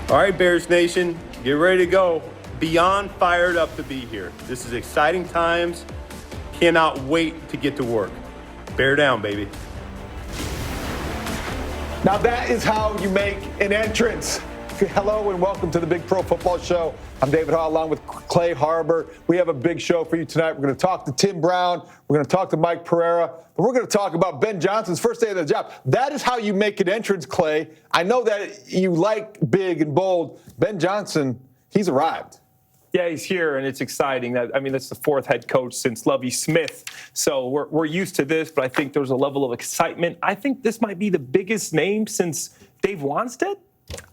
All right, Bears Nation, get ready to go. Beyond fired up to be here. This is exciting times. Cannot wait to get to work. Bear down, baby. Now that is how you make an entrance. Hello and welcome to the Big Pro Football Show. I'm David Haugh along with Clay Harbor. We have a big show for you tonight. We're going to talk to Tim Brown. We're going to talk to Mike Pereira. But we're going to talk about Ben Johnson's first day of the job. That is how you make an entrance, Clay. I know that you like big and bold. Ben Johnson, he's arrived. Yeah, he's here, and it's exciting. That's the fourth head coach since Lovie Smith. So we're used to this, but I think there's a level of excitement. I think this might be the biggest name since Dave Wannstedt.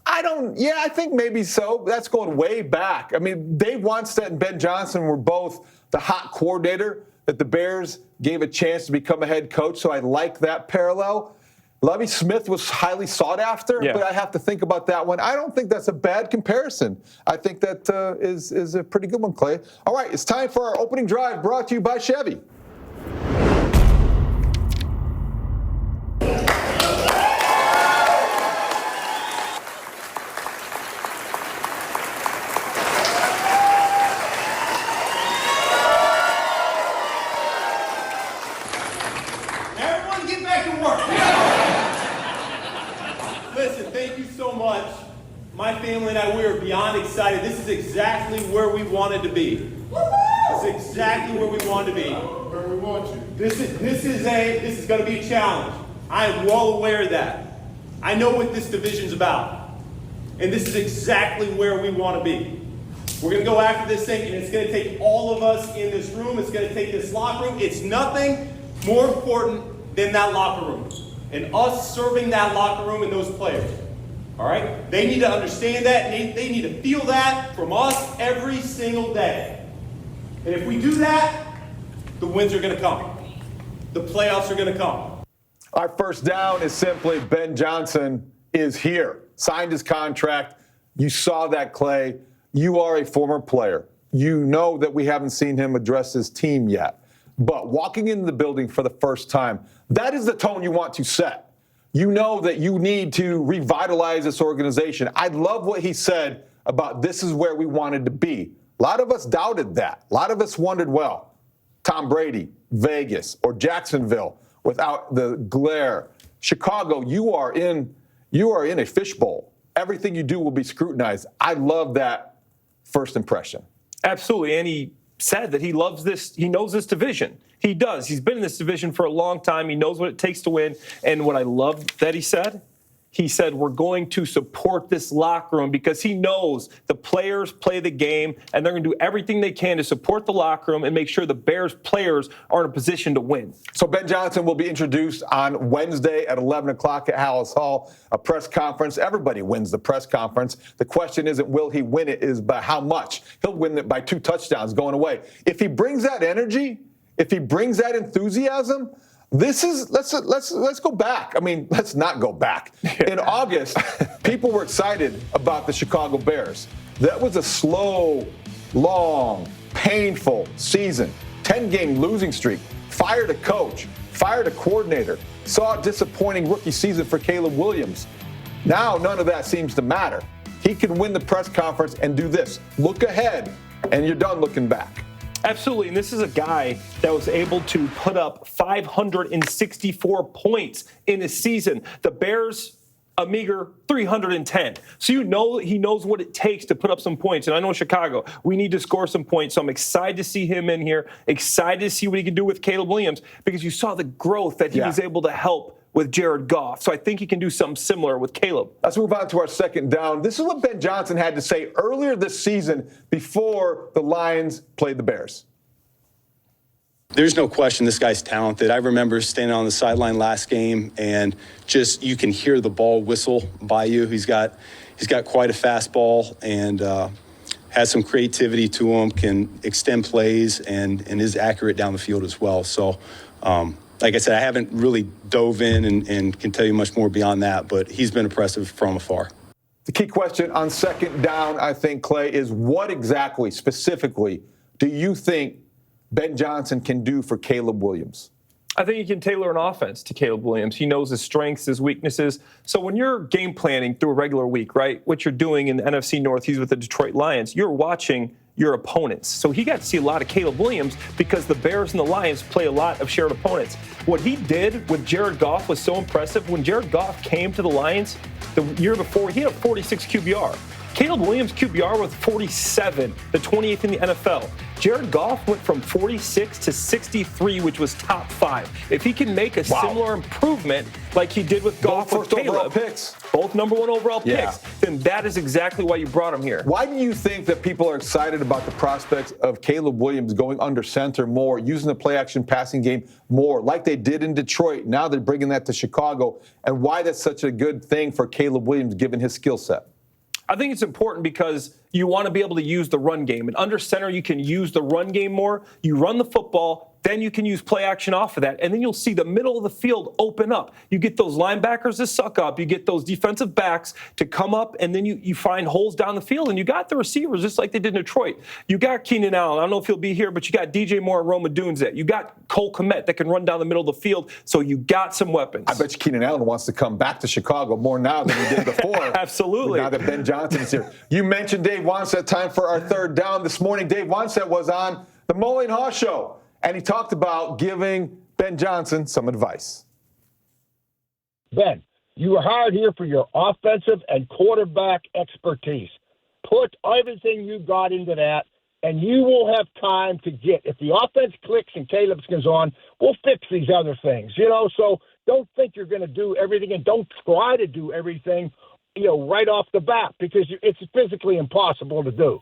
I think maybe so. That's going way back. I mean, Dave Wannstedt and Ben Johnson were both the hot coordinator that the Bears gave a chance to become a head coach, so I like that parallel. Lovie Smith was highly sought after, but I have to think about that one. I don't think that's a bad comparison. I think that is a pretty good one, Clay. All right, it's time for our opening drive brought to you by Chevy. My family and I, we are beyond excited. This is exactly where we wanted to be. This is exactly where we wanted to be. Where we want you. This is going to be a challenge. I am well aware of that. I know what this division's about. And this is exactly where we want to be. We're going to go after this thing, and it's going to take all of us in this room. It's going to take this locker room. It's nothing more important than that locker room and us serving that locker room and those players. All right? They need to understand that. They need to feel that from us every single day. And if we do that, the wins are going to come. The playoffs are going to come. Our first down is simply Ben Johnson is here. Signed his contract. You saw that, Clay. You are a former player. You know that we haven't seen him address his team yet. But walking into the building for the first time, that is the tone you want to set. You know that you need to revitalize this organization. I love what he said about this is where we wanted to be. A lot of us doubted that. A lot of us wondered, well, Tom Brady, Vegas, or Jacksonville without the glare. Chicago, you are in a fishbowl. Everything you do will be scrutinized. I love that first impression. Absolutely, and he said that he loves this. He knows this division. He does. He's been in this division for a long time. He knows what it takes to win. And what I love that he said we're going to support this locker room because he knows the players play the game and they're going to do everything they can to support the locker room and make sure the Bears players are in a position to win. So Ben Johnson will be introduced on Wednesday at 11 o'clock at Halas Hall, a press conference. Everybody wins the press conference. The question isn't will he win it, is by how much. He'll win it by 2 touchdowns going away. If he brings that energy, if he brings that enthusiasm, let's go back. I mean, let's not go back. In August, people were excited about the Chicago Bears. That was a slow, long, painful season. 10-game losing streak. Fired a coach. Fired a coordinator. Saw a disappointing rookie season for Caleb Williams. Now, none of that seems to matter. He can win the press conference and do this. Look ahead, and you're done looking back. Absolutely, and this is a guy that was able to put up 564 points in a season. The Bears, a meager 310. So you know he knows what it takes to put up some points. And I know Chicago, we need to score some points. So I'm excited to see him in here, excited to see what he can do with Caleb Williams, because you saw the growth that he was able to help with Jared Goff. So I think he can do something similar with Caleb. Let's move on to our second down. This is what Ben Johnson had to say earlier this season before the Lions played the Bears. There's no question this guy's talented. I remember standing on the sideline last game and just you can hear the ball whistle by you. He's got quite a fastball and has some creativity to him, can extend plays and is accurate down the field as well. So, like I said, I haven't really dove in and can tell you much more beyond that, but he's been impressive from afar. The key question on second down, I think, Clay, is what exactly, specifically, do you think Ben Johnson can do for Caleb Williams? I think you can tailor an offense to Caleb Williams. He knows his strengths, his weaknesses. So when you're game planning through a regular week, right, what you're doing in the NFC North, he's with the Detroit Lions, you're watching your opponents. So he got to see a lot of Caleb Williams because the Bears and the Lions play a lot of shared opponents. What he did with Jared Goff was so impressive. When Jared Goff came to the Lions the year before, he had a 46 QBR. Caleb Williams' QBR was 47, the 28th in the NFL. Jared Goff went from 46 to 63, which was top 5. If he can make a similar improvement like he did with Goff Both with Caleb, picks. both number 1 overall picks, then that is exactly why you brought him here. Why do you think that people are excited about the prospects of Caleb Williams going under center more, using the play-action passing game more, like they did in Detroit? Now they're bringing that to Chicago, and why that's such a good thing for Caleb Williams given his skill set? I think it's important because you want to be able to use the run game. And under center, you can use the run game more. You run the football, then you can use play action off of that. And then you'll see the middle of the field open up. You get those linebackers to suck up. You get those defensive backs to come up, and then you find holes down the field. And you got the receivers just like they did in Detroit. You got Keenan Allen. I don't know if he'll be here, but you got DJ Moore and Rome Odunze. You got Cole Kmet that can run down the middle of the field. So you got some weapons. I bet you Keenan Allen wants to come back to Chicago more now than he did before. Absolutely. Now that Ben Johnson is here. You mentioned Dave Wannstedt. Time for our third down this morning. Dave Wannstedt was on the Mully & Haugh Show, and he talked about giving Ben Johnson some advice. Ben, you were hired here for your offensive and quarterback expertise. Put everything you got into that, and you will have time to get. If the offense clicks and Caleb's goes on, we'll fix these other things, So don't think you're going to do everything, and don't try to do everything, right off the bat, because it's physically impossible to do.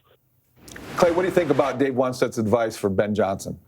Clay, what do you think about Dave Wannstedt's advice for Ben Johnson?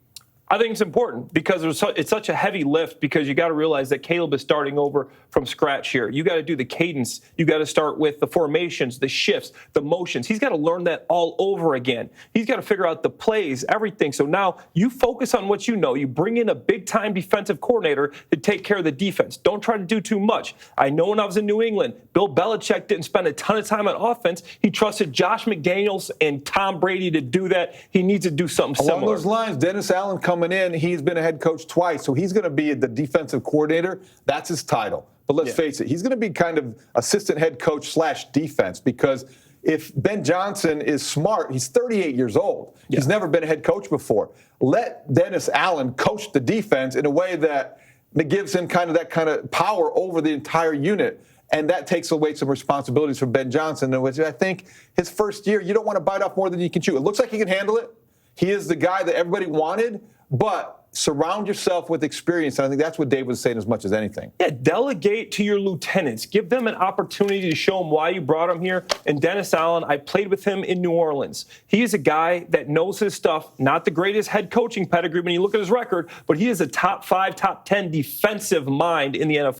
I think it's important because it's such a heavy lift, because you got to realize that Caleb is starting over from scratch here. You got to do the cadence. You got to start with the formations, the shifts, the motions. He's got to learn that all over again. He's got to figure out the plays, everything. So now you focus on what you know. You bring in a big-time defensive coordinator to take care of the defense. Don't try to do too much. I know when I was in New England, Bill Belichick didn't spend a ton of time on offense. He trusted Josh McDaniels and Tom Brady to do that. He needs to do something similar. Along those lines, Dennis Allen coming in, he's been a head coach twice, so he's going to be the defensive coordinator. That's his title. But let's face it, he's going to be kind of assistant head coach / defense, because if Ben Johnson is smart, he's 38 years old. He's never been a head coach before. Let Dennis Allen coach the defense in a way that gives him that kind of power over the entire unit. And that takes away some responsibilities from Ben Johnson, which I think his first year, you don't want to bite off more than you can chew. It looks like he can handle it. He is the guy that everybody wanted, but surround yourself with experience. And I think that's what Dave was saying as much as anything. Yeah, delegate to your lieutenants. Give them an opportunity to show them why you brought them here. And Dennis Allen, I played with him in New Orleans. He is a guy that knows his stuff, not the greatest head coaching pedigree when you look at his record, but he is a top 5, top 10 defensive mind in the NFL.